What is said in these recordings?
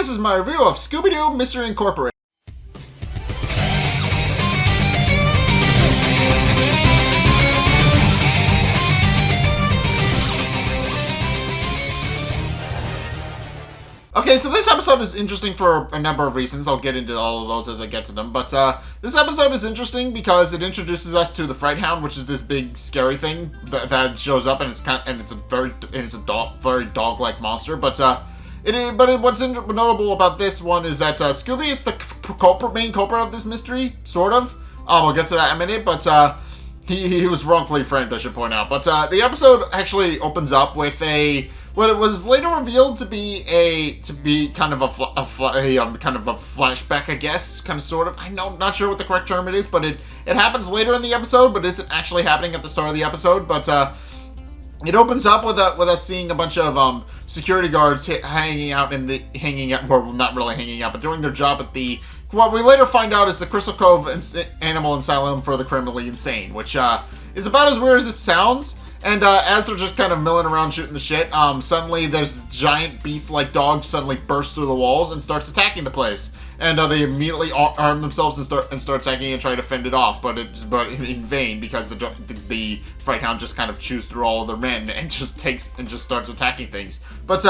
This is my review of Scooby-Doo Mystery Incorporated. Okay, so this episode is interesting for a number of reasons. I'll get into all of those as I get to them. But this episode is interesting because it introduces us to the Fright Hound, which is this big scary thing that shows up, and it's a very dog-like monster. But what's notable about this one is that Scooby is the main culprit of this mystery, sort of. We'll get to that in a minute, but he was wrongfully framed, I should point out. But the episode actually opens up with what it was later revealed to be kind of a flashback, I guess, kind of sort of. Not sure what the correct term it is, but it happens later in the episode, but isn't actually happening at the start of the episode. But it opens up with us seeing a bunch of security guards hanging out, well, not really hanging out, but doing their job at what we later find out is the Crystal Cove Animal Asylum for the Criminally Insane, which is about as weird as it sounds. And as they're just kind of milling around shooting the shit, suddenly this giant beast-like dog suddenly bursts through the walls and starts attacking the place. And they immediately arm themselves and start attacking and try to fend it off, but in vain, because the Fright Hound just kind of chews through all of their men and just starts attacking things. But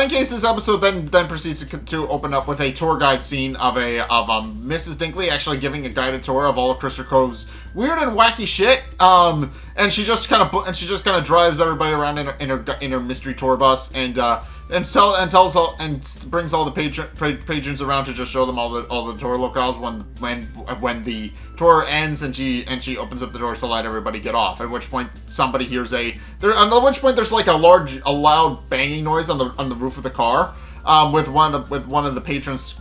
in case this episode then proceeds to open up with a tour guide scene of Mrs. Dinkley actually giving a guided tour of all of Crystal Cove's weird and wacky shit. And she just kind of drives everybody around in her mystery tour bus and brings all the patrons around to just show them all the tour locales when the tour ends, and she opens up the doors to let everybody get off. At which point somebody hears there's like a loud banging noise on the roof of the car, with one of the patrons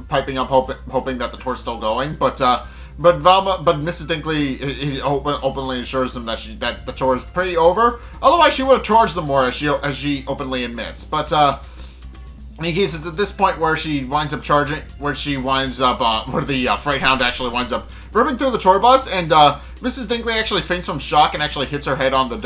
piping up, hoping that the tour's still going, but Mrs. Dinkley openly assures them that the tour is pretty over. Otherwise, she would have charged them more, as she openly admits. But in case it's at this point where she winds up where the Fright Hound actually winds up ripping through the tour bus, and Mrs. Dinkley actually faints from shock and actually hits her head on the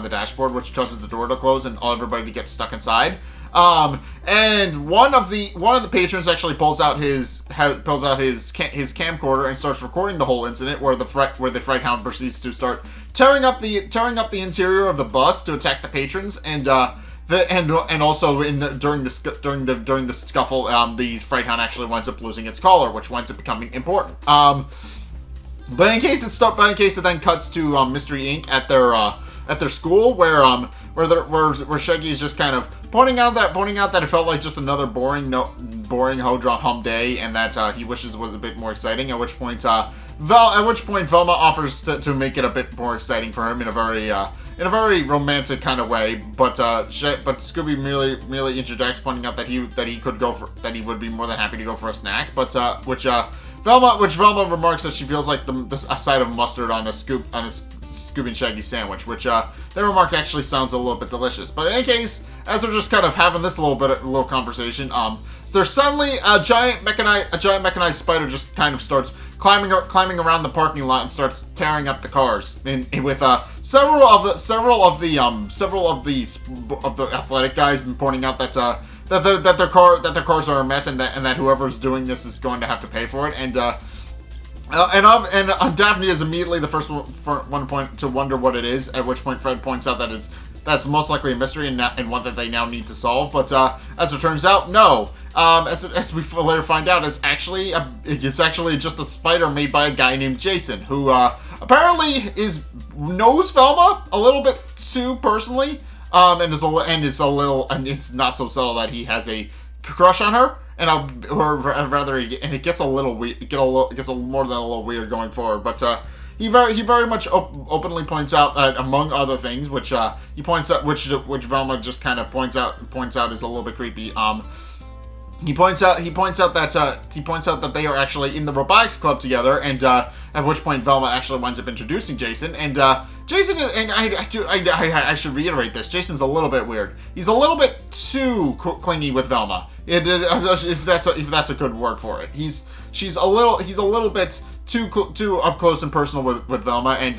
dashboard, which causes the door to close and everybody to get stuck inside. And one of the patrons actually pulls out his camcorder and starts recording the whole incident, where the Fright Hound proceeds to start tearing up the interior of the bus to attack the patrons, and also during the scuffle, the Fright Hound actually winds up losing its collar, which winds up becoming important. But in case it then cuts to Mystery Inc. at their school, where Shaggy is just kind of pointing out that it felt like just another boring hum day, and that he wishes it was a bit more exciting. At which point Velma offers to make it a bit more exciting for him in a very romantic kind of way. But Scooby merely interjects, pointing out that he would be more than happy to go for a snack. But which Velma remarks that she feels like a side of mustard on a Scooby and Shaggy sandwich, which their remark actually sounds a little bit delicious. But in any case, as they're just kind of having this little conversation, there's suddenly a giant mechanized spider just kind of starts climbing around the parking lot and starts tearing up the cars. With several of the athletic guys pointing out that their cars are a mess, and that whoever's doing this is going to have to pay for it. And Daphne is immediately the first one to wonder what it is, at which point Fred points out that that's most likely a mystery and one that they now need to solve. But as it turns out, no. As we later find out, it's actually just a spider made by a guy named Jason, who apparently knows Velma a little bit too personally, and it's not so subtle that he has a crush on her. It gets a little weird. It gets more than a little weird going forward. But he very much openly points out, among other things, which Velma just kind of points out is a little bit creepy. He points out that they are actually in the robotics club together, and at which point Velma actually winds up introducing Jason, and Jason is, and I should reiterate this, Jason's a little bit weird. He's a little bit too clingy with Velma, if that's a good word for it. He's a little bit too up close and personal with Velma, and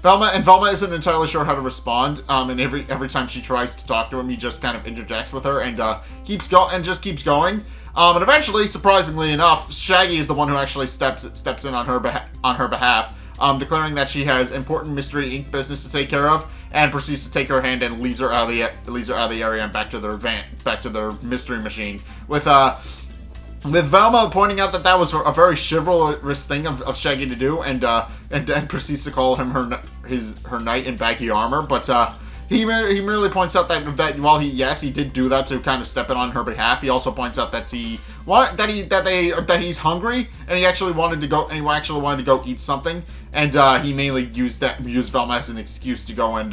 Velma isn't entirely sure how to respond. And every time she tries to talk to him, he just kind of interjects with her and keeps going. And eventually, surprisingly enough, Shaggy is the one who actually steps in on her behalf, declaring that she has important Mystery Inc. business to take care of, and proceeds to take her hand and leaves her out of the area and back to their mystery machine. With Velma pointing out that was a very chivalrous thing of Shaggy to do, and proceeds to call him her knight in baggy armor, but he merely points out that while he did do that to kind of step in on her behalf, he also points out that he's hungry and he actually wanted to go eat something, and he mainly used Velma as an excuse to go and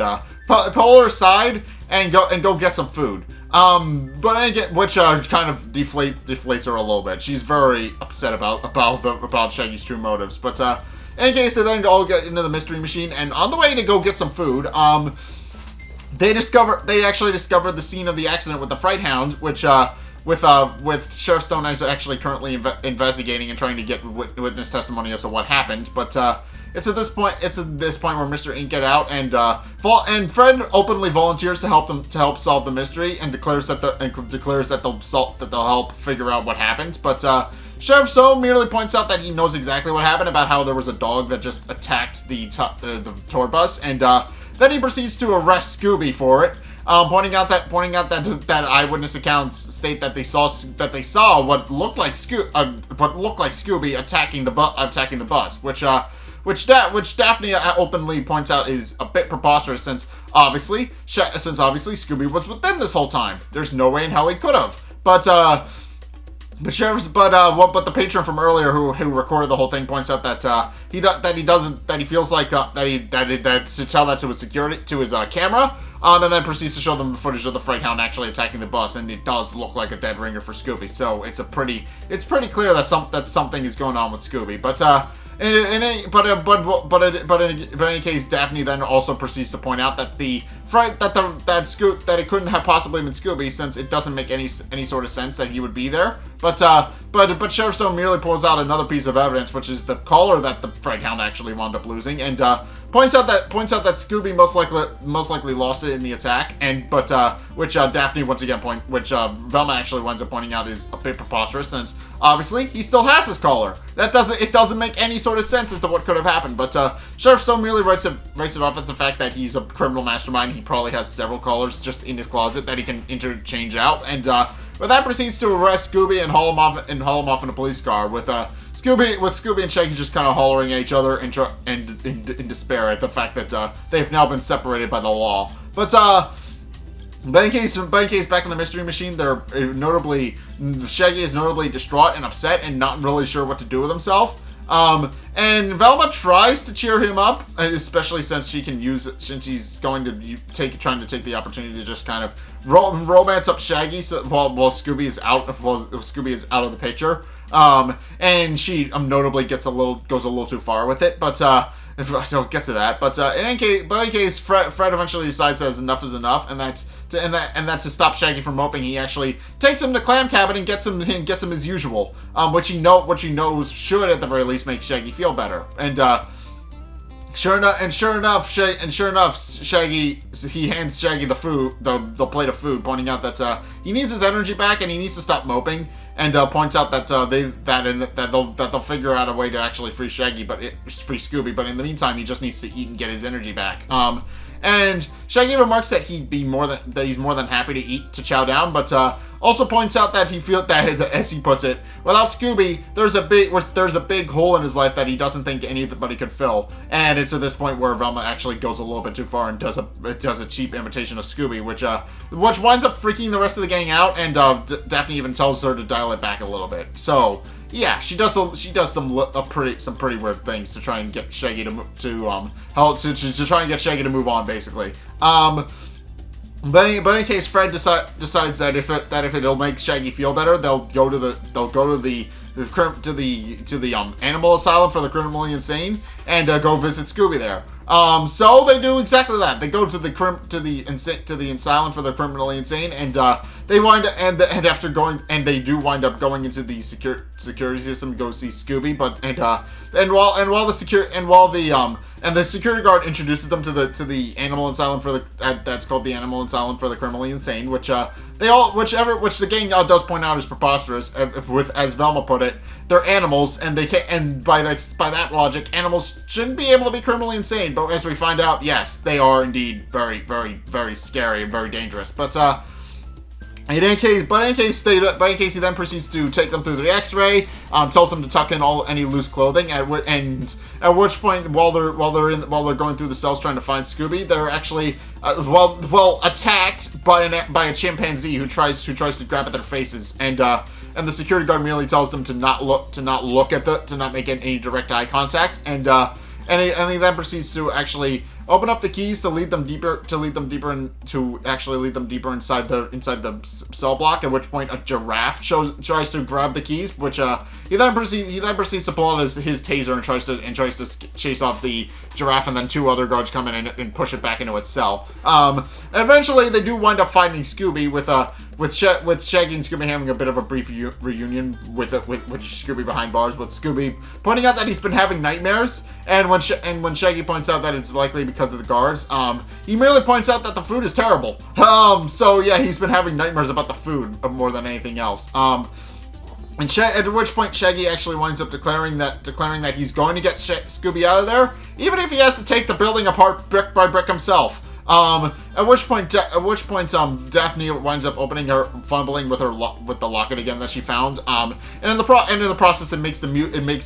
pull her aside and go get some food. Which kind of deflates her a little bit. She's very upset about Shaggy's true motives. But in any case, they then all get into the mystery machine, and on the way to go get some food, they actually discover the scene of the accident with the Fright Hound, which with Sheriff Stone is actually currently investigating and trying to get witness testimony as to what happened. But it's at this point where Mr. Inc. get out, and Fred openly volunteers to help solve the mystery, and declares that they'll help figure out what happened. But Sheriff Stone merely points out that he knows exactly what happened, about how there was a dog that just attacked the tour bus, and then he proceeds to arrest Scooby for it, pointing out that eyewitness accounts state that they saw what looked like Scooby attacking the bus, which Daphne openly points out is a bit preposterous, since obviously Scooby was with them this whole time. There's no way in hell he could have. But the patron from earlier who recorded the whole thing points out that he feels like that to tell that to his security, to his camera, and then proceeds to show them the footage of the Fright Hound actually attacking the bus, and it does look like a dead ringer for Scooby. So it's pretty clear that something is going on with Scooby. But in any case, Daphne then also proceeds to point out that it couldn't have possibly been Scooby, since it doesn't make any sort of sense that he would be there. But Sheriff Stone merely pulls out another piece of evidence, which is the collar that the Fright Hound actually wound up losing, and points out that Scooby most likely lost it in the attack, which Daphne once again Velma actually winds up pointing out is a bit preposterous, since obviously he still has his collar. It doesn't make any sort of sense as to what could have happened. But Sheriff Stone merely writes it off as the fact that he's a criminal mastermind. He probably has several collars just in his closet that he can interchange out, and but that proceeds to arrest Scooby and haul him off in a police car, with Scooby and Shaggy just kind of hollering at each other in despair at the fact that they've now been separated by the law. But in any case, back in the mystery machine, Shaggy is notably distraught and upset and not really sure what to do with himself. And Velma tries to cheer him up, especially since she's trying to take the opportunity to just kind of romance up Shaggy, while Scooby is out of the picture. And she notably goes a little too far with it, but if I don't get to that. But in any case, Fred eventually decides that enough is enough, and that to stop Shaggy from moping, he actually takes him to Clam Cabin and gets him as usual, which he knows should at the very least make Shaggy feel better. And sure enough, Shaggy, he hands Shaggy the plate of food, pointing out that he needs his energy back and he needs to stop moping, and points out that they'll figure out a way to actually free Scooby, but in the meantime he just needs to eat and get his energy back. And Shaggy remarks that he's more than happy to eat to chow down, but also points out that he feels that, as he puts it, without Scooby, there's a big hole in his life that he doesn't think anybody could fill. And it's at this point where Velma actually goes a little bit too far and does a cheap imitation of Scooby, which winds up freaking the rest of the gang out, and Daphne even tells her to dial it back a little bit. So yeah, she does some pretty weird things to try and get Shaggy to try and get Shaggy to move on, basically. But in any case, Fred decides that if it'll make Shaggy feel better, they'll go to the animal asylum for the criminally insane, and go visit Scooby there. So they do exactly that. They go to the asylum for the criminally insane, and they wind up they do wind up going into the security system to go see Scooby. The security guard introduces them to the animal asylum that's called the animal asylum for the criminally insane, which the gang does point out is preposterous. As Velma put it, they're animals, and by that logic, animals shouldn't be able to be criminally insane. But as we find out, yes, they are indeed very, very, very scary and very dangerous. But in any case, he then proceeds to take them through the X-ray, tells them to tuck in any loose clothing, at which point, while they're going through the cells trying to find Scooby, they're actually attacked by a chimpanzee who tries to grab at their faces, and the security guard merely tells them to not make any direct eye contact, and he then proceeds to actually open up the keys to lead them deeper inside the cell block. At which point, a giraffe tries to grab the keys, which he then proceeds to pull out his taser and tries to chase off the giraffe, and then two other guards come in and push it back into its cell. Eventually, they do wind up finding Scooby with Shaggy and Scooby having a bit of a brief reunion with Scooby behind bars, with Scooby pointing out that he's been having nightmares, and when Shaggy points out that it's likely because of the guards, he merely points out that the food is terrible. So yeah, he's been having nightmares about the food more than anything else. At which point Shaggy actually winds up declaring that he's going to get Scooby out of there, even if he has to take the building apart brick by brick himself. At which point, Daphne winds up fumbling with the locket again that she found. And in the process, it makes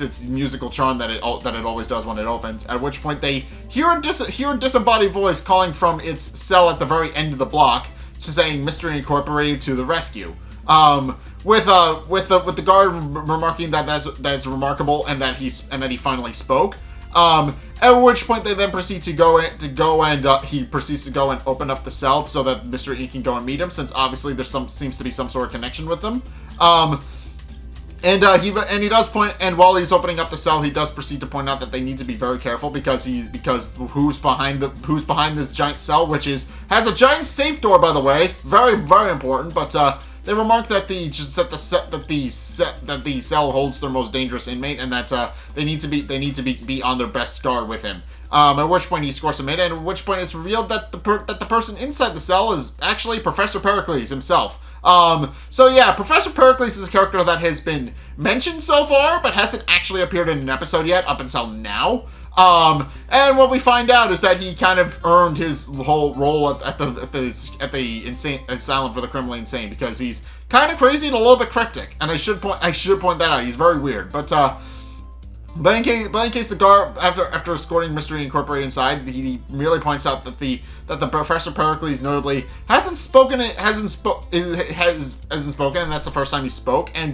its musical charm that it always does when it opens. At which point, they hear a disembodied voice calling from its cell at the very end of the block, saying "Mystery Incorporated to the rescue." With the guard remarking that's remarkable and that he finally spoke. At which point they then proceed to go and he proceeds to go and open up the cell so that Mr. E can go and meet him, since obviously seems to be some sort of connection with them. He does point, and while he's opening up the cell, he does proceed to point out that they need to be very careful because who's behind this giant cell, which has a giant safe door, by the way, very, very important. But they remark that the cell holds their most dangerous inmate, and that they need to be on their best guard with him. At which point he escorts him in, and at which point it's revealed that the person inside the cell is actually Professor Pericles himself. So yeah, Professor Pericles is a character that has been mentioned so far, but hasn't actually appeared in an episode yet up until now. And what we find out is that he kind of earned his whole role at the insane asylum for the criminally insane, because he's kind of crazy and a little bit cryptic. And I should point that out. He's very weird. But in case the guard, after escorting Mystery Incorporated inside, he merely points out that the Professor Pericles notably hasn't spoken, and that's the first time he spoke. And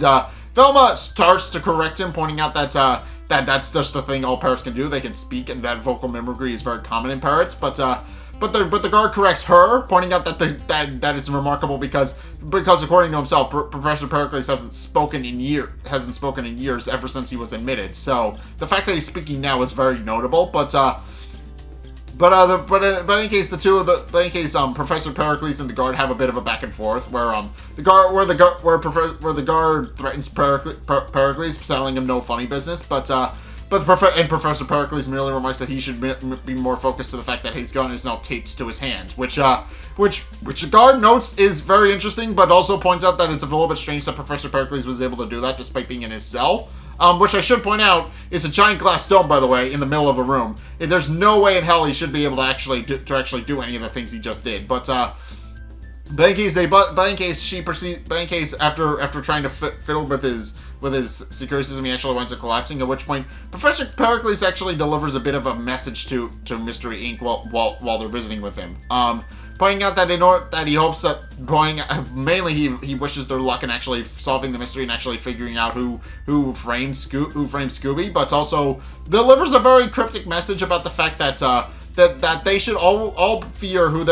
Velma starts to correct him, pointing out that that's just the thing all parrots can do. They can speak, and that vocal mimicry is very common in parrots. But the guard corrects her, pointing out that is remarkable because according to himself, Professor Pericles hasn't spoken in years ever since he was admitted. So the fact that he's speaking now is very notable. But in case Professor Pericles and the guard have a bit of a back and forth, where the guard threatens Pericles, telling him no funny business, But Professor Pericles merely remarks that he should be more focused to the fact that his gun is now taped to his hand, which the guard notes is very interesting, but also points out that it's a little bit strange that Professor Pericles was able to do that despite being in his cell. Which I should point out is a giant glass dome, by the way, in the middle of a room. There's no way in hell he should be able to actually do any of the things he just did. But in case after trying to fiddle with his security system, he actually winds up collapsing. At which point, Professor Pericles actually delivers a bit of a message to Mystery Inc. while they're visiting with him. Pointing out that he hopes that mainly he wishes their luck in actually solving the mystery and actually figuring out who framed Scooby, but also delivers a very cryptic message about the fact that they should all fear who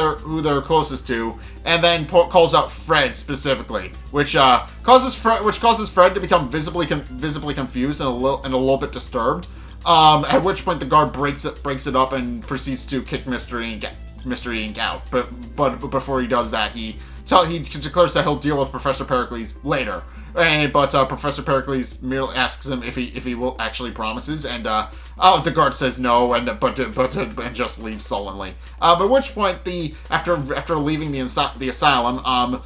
they're closest to, and then calls out Fred specifically, which causes Fred to become visibly confused and a little bit disturbed. At which point the guard breaks it up and proceeds to kick Mr. Inc out. But before he does that, he declares that he'll deal with Professor Pericles later. But Professor Pericles merely asks him if he will actually promises, and the guard says no, and just leaves sullenly. At which point after leaving the asylum,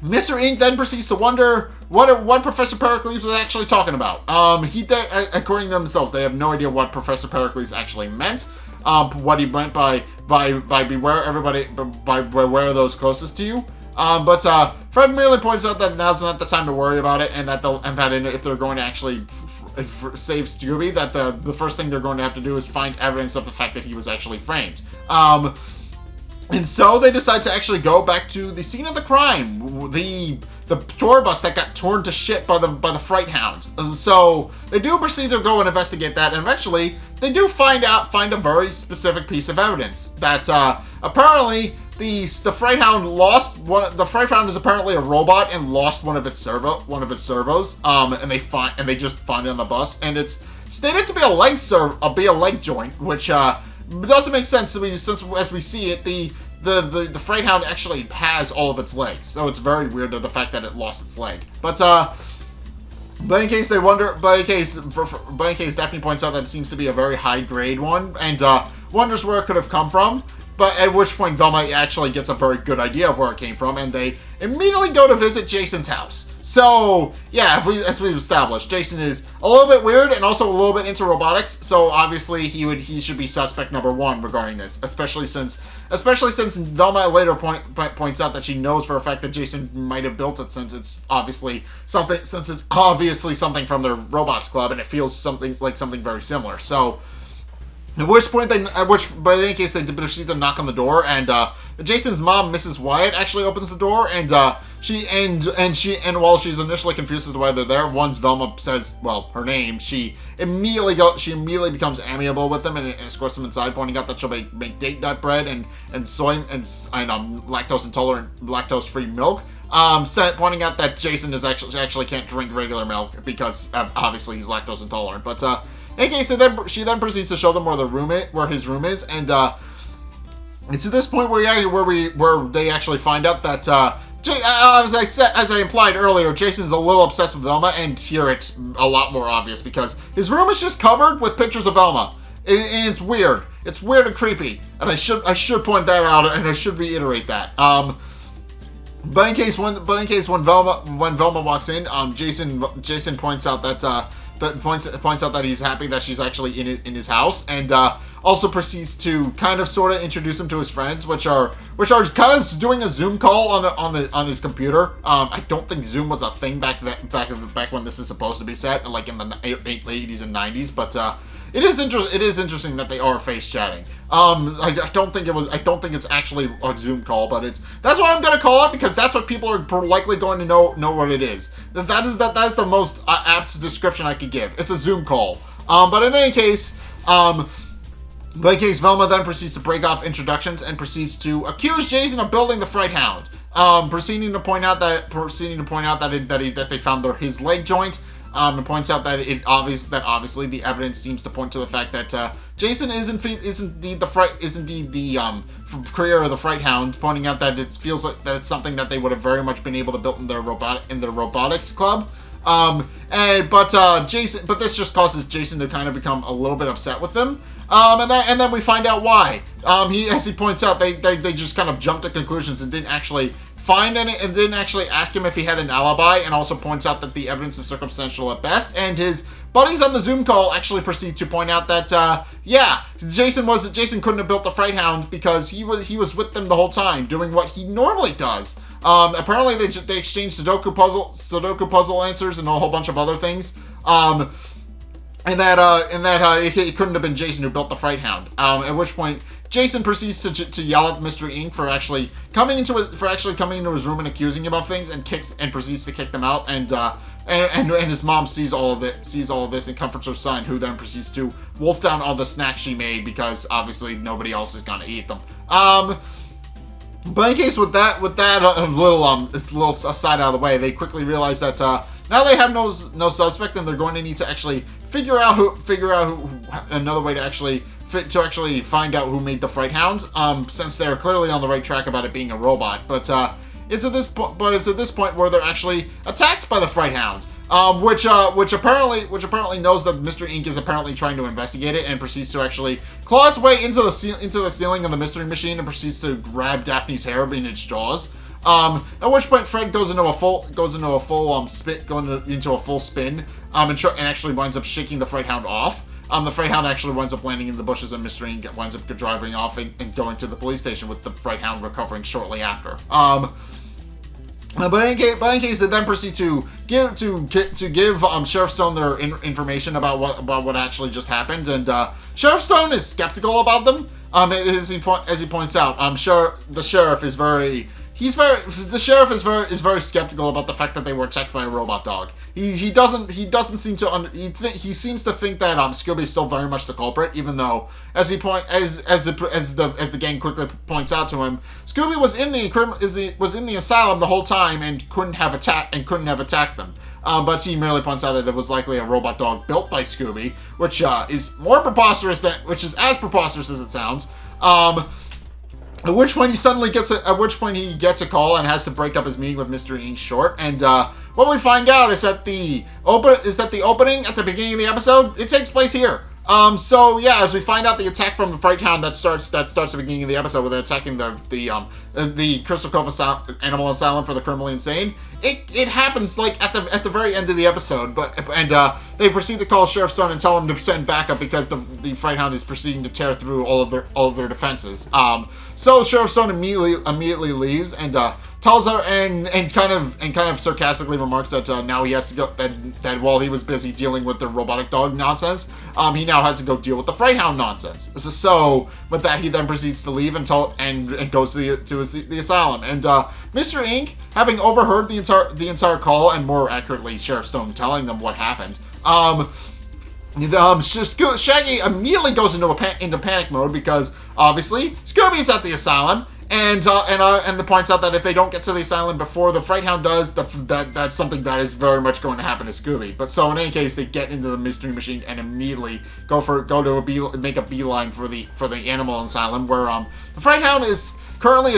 Mr. Ink then proceeds to wonder what Professor Pericles was actually talking about. According to themselves, they have no idea what Professor Pericles actually meant. What he meant by beware everybody, by beware those closest to you. But Fred merely points out that now's not the time to worry about it, and that if they're going to actually save Scooby, that the first thing they're going to have to do is find evidence of the fact that he was actually framed. And so they decide to actually go back to the scene of the crime, the tour bus that got torn to shit by the Fright Hound. So they do proceed to go and investigate that, and eventually they do find a very specific piece of evidence that apparently the Fright Hound lost one. The Fright Hound is apparently a robot and lost one of its servos. And they just find it on the bus, and it's stated to be a leg joint, which doesn't make sense to me, since as we see it, the Fright Hound actually has all of its legs, so it's very weird to the fact that it lost its leg. But in case Daphne points out that it seems to be a very high grade one, and wonders where it could have come from. But at which point Velma actually gets a very good idea of where it came from, and they immediately go to visit Jason's house. So, yeah, as we've established, Jason is a little bit weird and also a little bit into robotics, so obviously he should be suspect number one regarding this, especially since Velma later points out that she knows for a fact that Jason might have built it, since it's obviously something from their robots club, and it feels something very similar. So, in any case, they proceed to knock on the door, and Jason's mom, Mrs. Wyatt, actually opens the door, and while she's initially confused as to why they're there, once Velma says, well, her name, she immediately becomes amiable with them and escorts them inside, pointing out that she'll make date nut bread and soy and lactose intolerant, lactose-free milk. Pointing out that Jason is actually can't drink regular milk because obviously he's lactose intolerant, but in case she then proceeds to show them where his room is, and it's at this point where they actually find out that as I implied earlier, Jason's a little obsessed with Velma, and here it's a lot more obvious because his room is just covered with pictures of Velma, and it's weird. It's weird and creepy, and I should point that out, and I should reiterate that. But in case when Velma walks in, Jason points out that he's happy that she's actually in his house, and also proceeds to kind of sort of introduce him to his friends, which are kind of doing a Zoom call on his computer. I don't think Zoom was a thing back when this is supposed to be set, like in the late 80s and 90s, but it is interesting that they are face chatting. I don't think it's actually a Zoom call, but that's what I'm gonna call it, because that's what people are likely going to know what it is. That is the most apt description I could give. It's a Zoom call. But in any case, Velma then proceeds to break off introductions and proceeds to accuse Jason of building the Fright Hound. Proceeding to point out that they found his leg joint. And points out that obviously the evidence seems to point to the fact that Jason is indeed the creator of the Fright Hound, pointing out that it feels like that it's something that they would have very much been able to build in their robotics club. But this just causes Jason to kind of become a little bit upset with them. And then we find out why. As he points out, they just kind of jumped to conclusions and didn't actually find any, and didn't actually ask him if he had an alibi, and also points out that the evidence is circumstantial at best. And his buddies on the Zoom call actually proceed to point out that Jason couldn't have built the Fright Hound because he was with them the whole time doing what he normally does. Apparently they exchanged Sudoku puzzle answers and a whole bunch of other things. And that it couldn't have been Jason who built the Fright Hound. At which point Jason proceeds to yell at Mr. Ink for actually coming into his room and accusing him of things, and proceeds to kick them out. And his mom sees all of this and comforts her son, who then proceeds to wolf down all the snacks she made because obviously nobody else is gonna eat them. But in case with that little aside out of the way, they quickly realize that now they have no suspect, and they're going to need to actually figure out another way to actually find out who made the Fright Hound, since they're clearly on the right track about it being a robot. But it's at this point where they're actually attacked by the Fright Hound, which apparently knows that Mystery Inc. is apparently trying to investigate it, and proceeds to actually claw its way into the ceiling of the Mystery Machine, and proceeds to grab Daphne's hair in its jaws. At which point Fred goes into a full spin, and actually winds up shaking the Fright Hound off. The Fright Hound actually winds up landing in the bushes, and Mystery Inc. winds up driving off and going to the police station, with the Fright Hound recovering shortly after. But in case they then proceed to give Sheriff Stone their information about what actually just happened, and Sheriff Stone is skeptical about them. As he points out, the sheriff is very skeptical about the fact that they were attacked by a robot dog. He seems to think that Scooby is still very much the culprit, even though as the gang quickly points out to him, Scooby was in the asylum the whole time and couldn't have attacked them. But he merely points out that it was likely a robot dog built by Scooby, which is as preposterous as it sounds. At which point he gets a call and has to break up his meeting with Mr. Inc. short. And what we find out is that the opening at the beginning of the episode, it takes place here. So yeah, as we find out the attack from the Fright Hound that starts the beginning of the episode with attacking the Crystal Cove Animal Asylum for the criminally insane. It happens like at the very end of the episode, and they proceed to call Sheriff Stone and tell him to send backup because the Fright Hound is proceeding to tear through all of their defenses. So Sheriff Stone immediately leaves and tells her and kind of sarcastically remarks that now he has to go that while he was busy dealing with the robotic dog nonsense, he now has to go deal with the Fright Hound nonsense. So with that, he then proceeds to leave and goes to the asylum. And Mr. Inc., having overheard the entire call, and more accurately Sheriff Stone telling them what happened, Shaggy immediately goes into panic mode because obviously Scooby's at the asylum, and points out that if they don't get to the asylum before the Fright Hound does, that's something that is very much going to happen to Scooby. But so in any case, they get into the Mystery Machine and immediately make a beeline for the animal asylum, where the Fright Hound is currently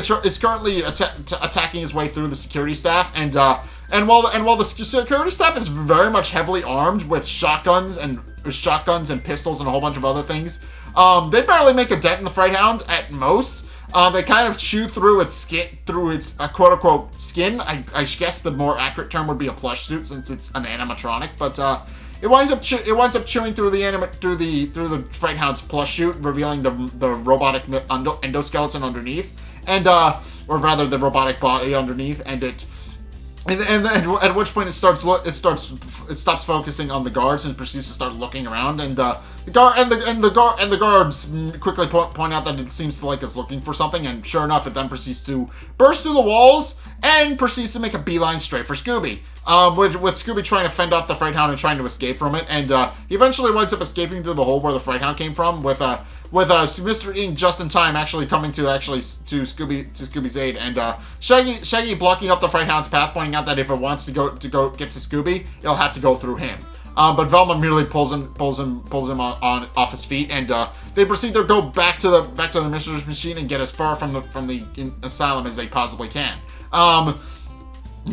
attacking his way through the security staff, and while the security staff is very much heavily armed with shotguns and pistols and a whole bunch of other things, they barely make a dent in the Fright Hound at most. They kind of chew through its quote-unquote skin. I guess the more accurate term would be a plush suit, since it's an animatronic. But it winds up chewing through the Fright Hound's plush suit, revealing the robotic endoskeleton underneath, and or rather the robotic body underneath, and at which point it stops focusing on the guards and proceeds to start looking around, and the guards quickly point out that it seems like it's looking for something, and sure enough, it then proceeds to burst through the walls and proceeds to make a beeline straight for Scooby. With Scooby trying to fend off the Fright Hound and trying to escape from it, and he eventually winds up escaping through the hole where the Fright Hound came from, with Mr. Inc. just in time actually coming to Scooby's aid, and Shaggy blocking up the Fright Hound's path, pointing out that if it wants to go get to Scooby, it'll have to go through him. But Velma merely pulls him on off his feet, and they proceed to go back to the Mystery Machine and get as far from the asylum as they possibly can.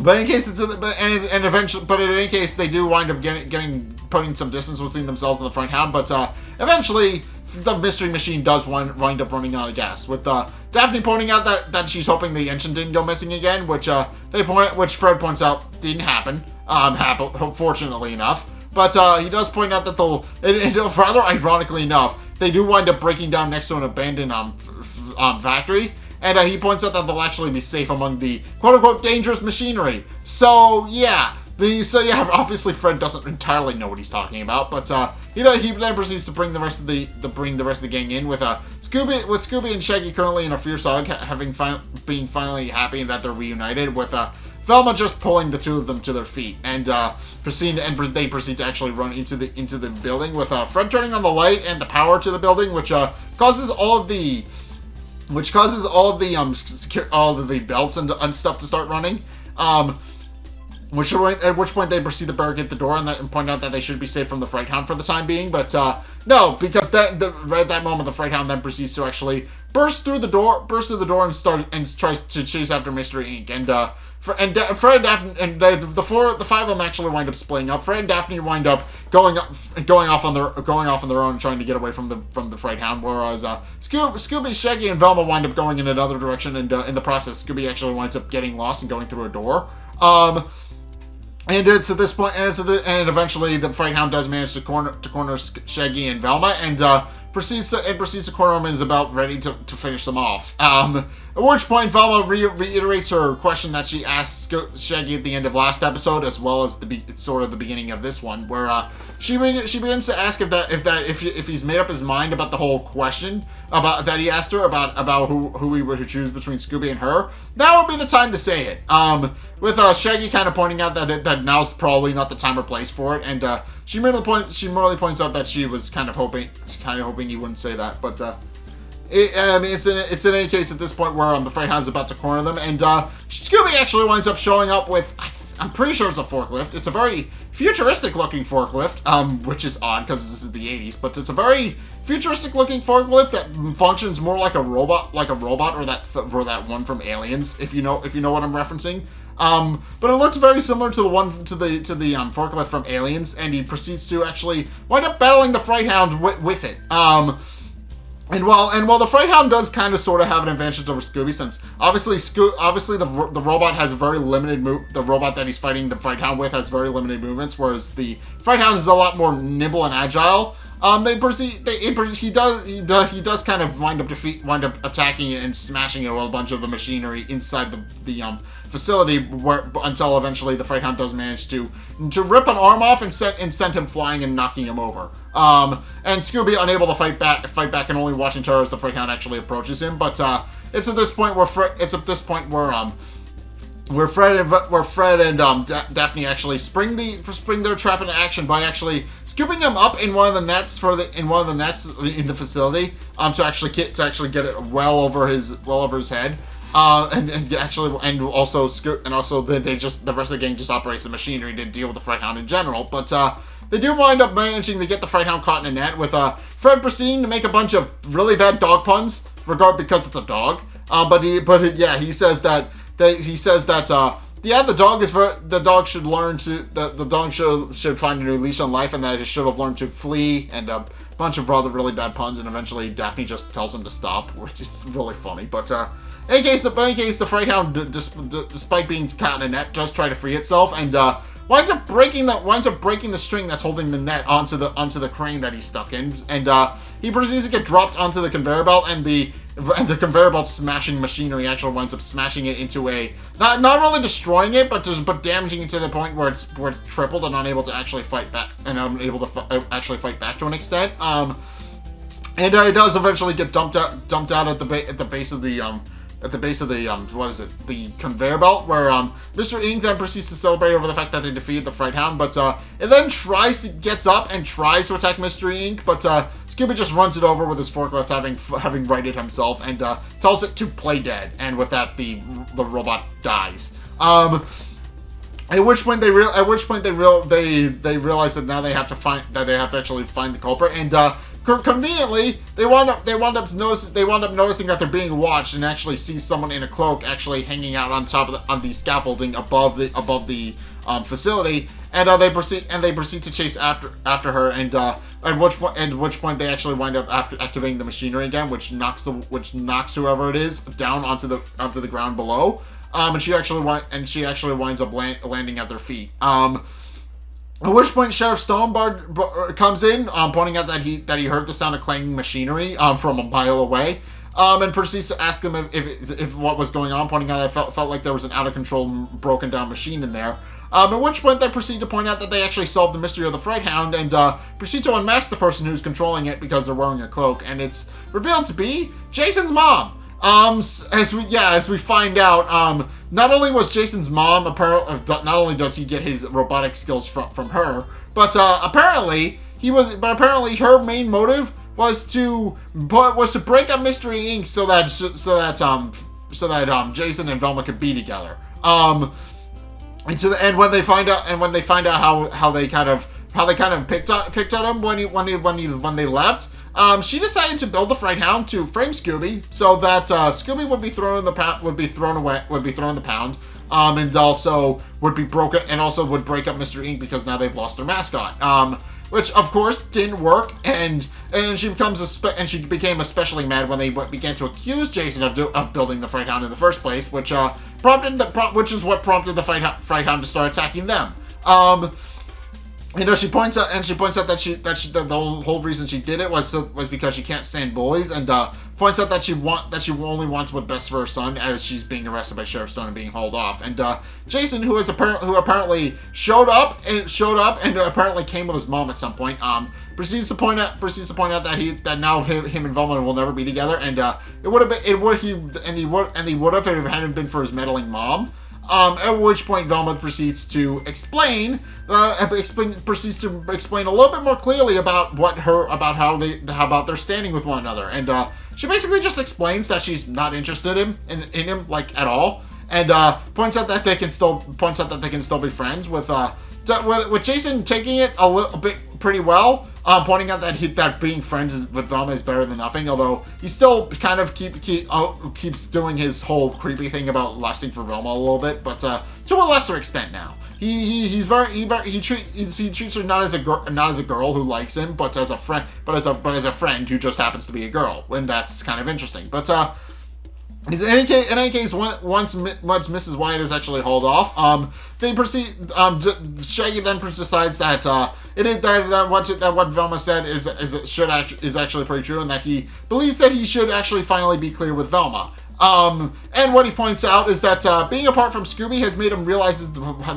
But in case in any case, they do wind up putting some distance between themselves and the Fright Hound. But eventually, the Mystery Machine does wind up running out of gas, with Daphne pointing out that she's hoping the engine didn't go missing again, which Fred points out didn't happen. Fortunately enough. But he does point out that rather ironically enough, they do wind up breaking down next to an abandoned factory. And he points out that they'll actually be safe among the quote-unquote dangerous machinery. So yeah, obviously Fred doesn't entirely know what he's talking about, but he then proceeds to bring the rest of the gang in, with Scooby and Shaggy currently in a fierce hug, being finally happy that they're reunited, with Velma just pulling the two of them to their feet, and they proceed to actually run into the building, with Fred turning on the light and the power to the building, which causes all of the belts and stuff to start running. At which point they proceed to barricade the door and point out that they should be safe from the Fright Hound for the time being. But no, because right at that moment, the Fright Hound then proceeds to actually burst through the door and tries to chase after Mystery Inc. And Fred and Daphne and the five of them actually wind up splitting up. Fred and Daphne wind up going off on their own, trying to get away from the Fright Hound. Whereas Scooby, Shaggy, and Velma wind up going in another direction, and in the process, Scooby actually winds up getting lost and going through a door. And it's at this point, and eventually the Fright Hound does manage to corner Shaggy and Velma, and proceeds to corner them and is about ready to finish them off. At which point Velma reiterates her question that she asked Shaggy at the end of last episode, as well as the beginning of this one, where she begins to ask if he's made up his mind about the whole question about that he asked her about who he were to choose between Scooby and her. Now would be the time to say it. With Shaggy kind of pointing out that now's probably not the time or place for it, and she merely points out that she was kind of hoping he wouldn't say that, but it's in any case at this point where the Fright Hound's about to corner them, and Scooby actually winds up showing up with, I'm pretty sure it's a forklift. It's a very futuristic looking forklift, which is odd because this is the 80s, but it's a very futuristic looking forklift that functions more like a robot, or that one from Aliens, if you know what I'm referencing. But it looks very similar to the forklift from Aliens, and he proceeds to actually wind up battling the Fright Hound with it. And while the Fright Hound does kind of sort of have an advantage over Scooby, since obviously the robot has very limited the robot that he's fighting the Fright Hound with has very limited movements, whereas the Fright Hound is a lot more nimble and agile. He does kind of wind up attacking it and smashing it with a bunch of the machinery inside the facility, until eventually the Fright Hound does manage to rip an arm off and send him flying and knocking him over. And Scooby, unable to fight back and only watching terror as the Fright Hound actually approaches him. But it's at this point where Fred and Daphne actually spring their trap into action by actually scooping him up in one of the nets in the facility, to actually get it well over his head. The rest of the gang just operates the machinery to deal with the Fright Hound in general. But they do wind up managing to get the Fright Hound caught in a net, with Fred proceeding to make a bunch of really bad dog puns, because it's a dog. He says that the dog should learn to the dog should find a new leash on life, and that it should have learned to flee, and a bunch of rather really bad puns. And eventually Daphne just tells him to stop, which is really funny. But in any case, the Fright Hound, despite being caught in a net, does try to free itself, and winds up breaking the string that's holding the net onto the crane that he's stuck in, and he proceeds to get dropped onto the conveyor belt, and the conveyor belt smashing machinery actually winds up smashing it into a not really destroying it, but damaging it to the point where it's tripled and unable to actually fight back, actually fight back to an extent. And it does eventually get dumped out at the base of the the conveyor belt, where Mr. Ink then proceeds to celebrate over the fact that they defeated the Fright Hound, but it then gets up and tries to attack Mr. Ink, but Scooby just runs it over with his forklift, having righted himself, and tells it to play dead, and with that the robot dies. At which point they realize that now they have to actually find the culprit, and conveniently, they wound up noticing that they're being watched, and actually see someone in a cloak actually hanging out on the scaffolding above the facility, and they proceed to chase after her, and at which point they actually wind up activating the machinery again, which knocks whoever it is down onto the ground below, and she actually winds up landing at their feet. At which point Sheriff Stonebard comes in, pointing out that he heard the sound of clanging machinery from a mile away, and proceeds to ask him if what was going on, pointing out that it felt like there was an out of control, broken down machine in there. At which point they proceed to point out that they actually solved the mystery of the Fright Hound, and proceed to unmask the person who's controlling it because they're wearing a cloak, and it's revealed to be Jason's mom. As we find out, not only was Jason's mom not only does he get his robotic skills from her, but apparently her main motive was to break up Mystery Inc. so that Jason and Velma could be together. and when they find out how they kind of picked on him when they left, she decided to build the Fright Hound to frame Scooby so that Scooby would be thrown in the pound, and also would be broken, and also would break up Mr. Ink because now they've lost their mascot. Which of course didn't work, and she became especially mad when they began to accuse Jason of building the Fright Hound in the first place, which is what prompted the Fright Hound to start attacking them. She points out that the whole reason she did it was because she can't stand bullies, and points out that she only wants what's best for her son, as she's being arrested by Sheriff Stone and being hauled off. And Jason, who apparently showed up and apparently came with his mom at some point, proceeds to point out that now him and Velma will never be together, and he would have if it hadn't been for his meddling mom. At which point Velma proceeds to explain a little bit more clearly about about their standing with one another, and she basically just explains that she's not interested in him like at all, and points out that they can still be friends with Jason taking it a little bit pretty well. Pointing out that being friends with Velma is better than nothing, although he still kind of keeps doing his whole creepy thing about lusting for Velma a little bit, but to a lesser extent now. He treats her not as a girl who likes him, but as a friend who just happens to be a girl, and that's kind of interesting. But in any case, once Mrs. Wyatt is actually hauled off, they proceed. Shaggy then decides that what Velma said is actually pretty true, and that he believes that he should actually finally be clear with Velma. And what he points out is that being apart from Scooby has made him realize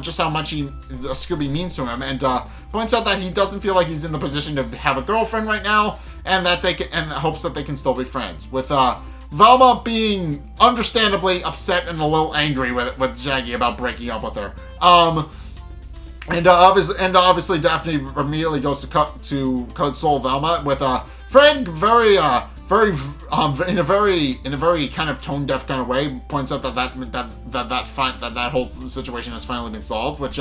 just how much Scooby means to him, and points out that he doesn't feel like he's in the position to have a girlfriend right now, and hopes that they can still be friends. With Velma being understandably upset and a little angry with Shaggy about breaking up with her. And obviously Daphne immediately goes to console Velma with Fred in a very kind of tone deaf kind of way points out that whole situation has finally been solved, which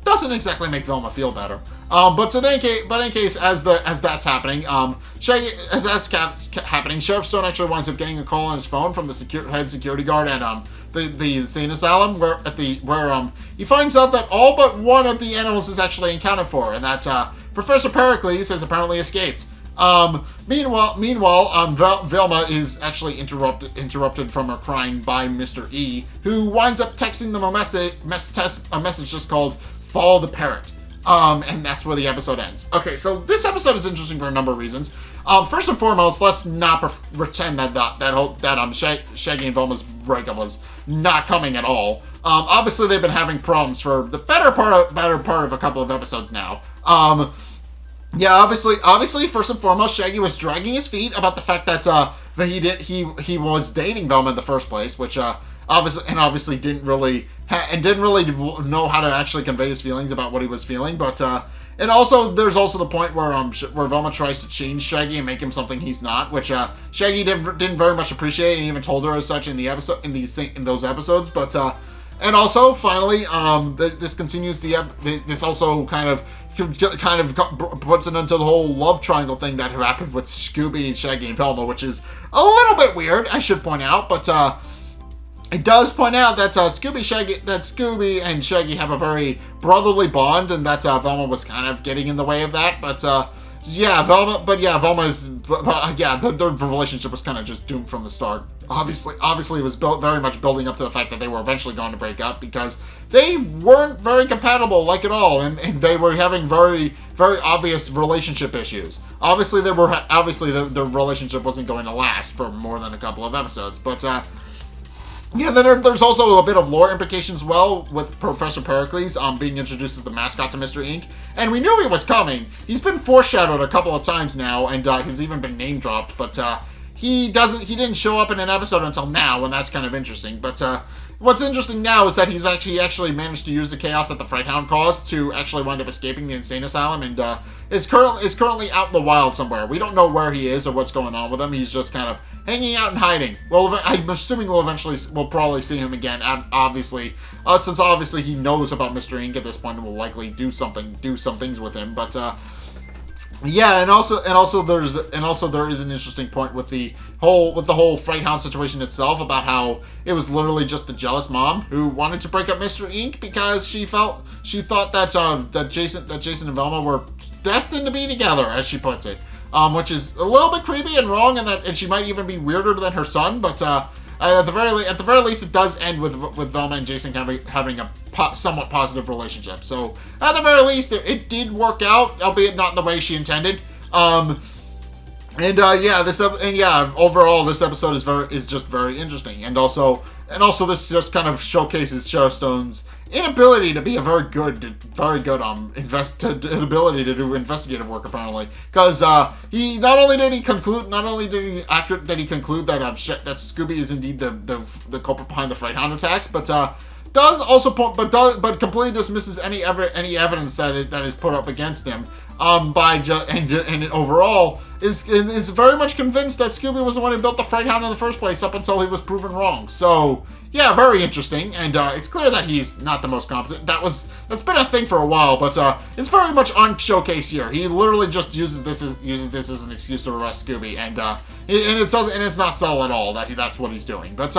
doesn't exactly make Velma feel better. But in any case, as that's happening, Sheriff Stone actually winds up getting a call on his phone from the head security guard at the insane asylum, where he finds out that all but one of the animals is actually accounted for, and that Professor Pericles has apparently escaped. Meanwhile, Velma is actually interrupted from her crying by Mr. E, who winds up texting them a message just called "Follow the Parrot." And that's where the episode ends. Okay, so this episode is interesting for a number of reasons. First and foremost, let's not pretend that Shaggy and Velma's breakup was not coming at all. Obviously they've been having problems for the better part of a couple of episodes now. Yeah, obviously, first and foremost, Shaggy was dragging his feet about the fact that he was dating Velma in the first place, which obviously didn't really know how to actually convey his feelings about what he was feeling. But and also there's also the point where Velma tries to change Shaggy and make him something he's not, which Shaggy didn't very much appreciate, and even told her as such in those episodes. But and also finally, this continues this also kind of puts it into the whole love triangle thing that happened with Scooby, Shaggy, and Velma, which is a little bit weird, I should point out, but it does point out that Scooby and Shaggy have a very brotherly bond, and that Velma was kind of getting in the way of that, but their relationship was kind of just doomed from the start. Obviously it was very much building up to the fact that they were eventually going to break up, because they weren't very compatible, like at all, and they were having very, very obvious relationship issues. Obviously their relationship wasn't going to last for more than a couple of episodes, but then there's also a bit of lore implications as well, with Professor Pericles being introduced as the mascot to Mr. Ink. And we knew he was coming. He's been foreshadowed a couple of times now, and he's even been name dropped, but he didn't show up in an episode until now, and that's kind of interesting. But what's interesting now is that he actually managed to use the chaos that the Fright Hound caused to actually wind up escaping the insane asylum, and is currently out in the wild somewhere. We don't know where he is or what's going on with him. He's just kind of hanging out and hiding. Well, I'm assuming we'll probably see him again, obviously, since obviously he knows about Mr. Ink at this point and will likely do some things with him. But yeah, and also there is an interesting point with the whole Fright Hound situation itself, about how it was literally just the jealous mom who wanted to break up Mr. Ink because she thought that Jason and Velma were destined to be together, as she puts it, which is a little bit creepy and wrong, and she might even be weirder than her son. But at the very least, it does end with Velma and Jason having a somewhat positive relationship. So at the very least, it did work out, albeit not in the way she intended. Overall, this episode is just very interesting, and also this just kind of showcases Sheriff Stone's inability to be a very good inability to do investigative work, apparently, because he not only did he conclude that Scooby is indeed the culprit behind the Fright Hound attacks, but completely dismisses any evidence that is put up against him. Overall is very much convinced that Scooby was the one who built the Fright Hound in the first place, up until he was proven wrong. So yeah, very interesting, and it's clear that he's not the most competent. That's been a thing for a while, but it's very much on showcase here. He literally just uses this as an excuse to arrest Scooby, and it's not subtle at all that that's what he's doing. But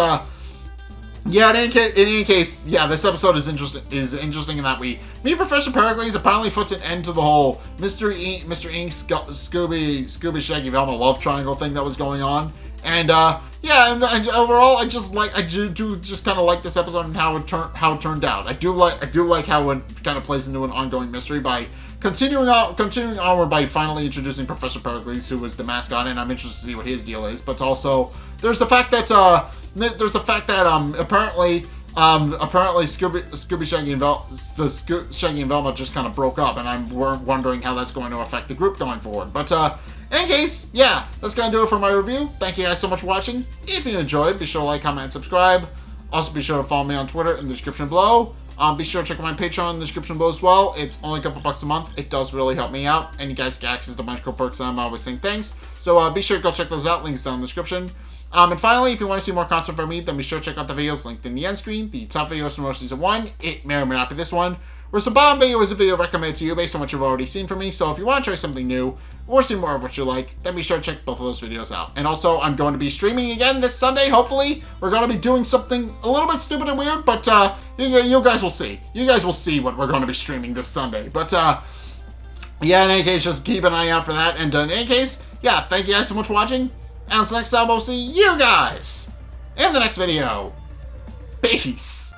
yeah, in any case, yeah, this episode is interesting in that we meet Professor Pericles. Apparently puts an end to the whole Mr. Ink, Scooby, Shaggy, Velma love triangle thing that was going on. And and overall, I do just kind of like this episode and how it turned out. I do like how it kind of plays into an ongoing mystery by continuing onward by finally introducing Professor Pericles, who was the mascot, and I'm interested to see what his deal is. But also, there's the fact that apparently Scooby, Shaggy and Velma just kind of broke up, and I'm wondering how that's going to affect the group going forward. But in any case, yeah, that's gonna do it for my review. Thank you guys so much for watching. If you enjoyed, be sure to like, comment, and subscribe. Also, be sure to follow me on Twitter in the description below. Be sure to check out my Patreon in the description below as well. It's only a couple bucks a month. It does really help me out, and you guys get access to a bunch of cool perks, and I'm always saying thanks. So be sure to go check those out. Links down in the description. And finally, if you want to see more content from me, then be sure to check out the videos linked in the end screen. The top videos from Season 1, it may or may not be this one, where some bottom video is a video recommended to you based on what you've already seen from me. So if you want to try something new, or see more of what you like, then be sure to check both of those videos out. And also, I'm going to be streaming again this Sunday, hopefully. We're going to be doing something a little bit stupid and weird, but you guys will see. You guys will see what we're going to be streaming this Sunday. But yeah, in any case, just keep an eye out for that. And in any case, yeah, thank you guys so much for watching. And until next time, we'll see you guys in the next video. Peace.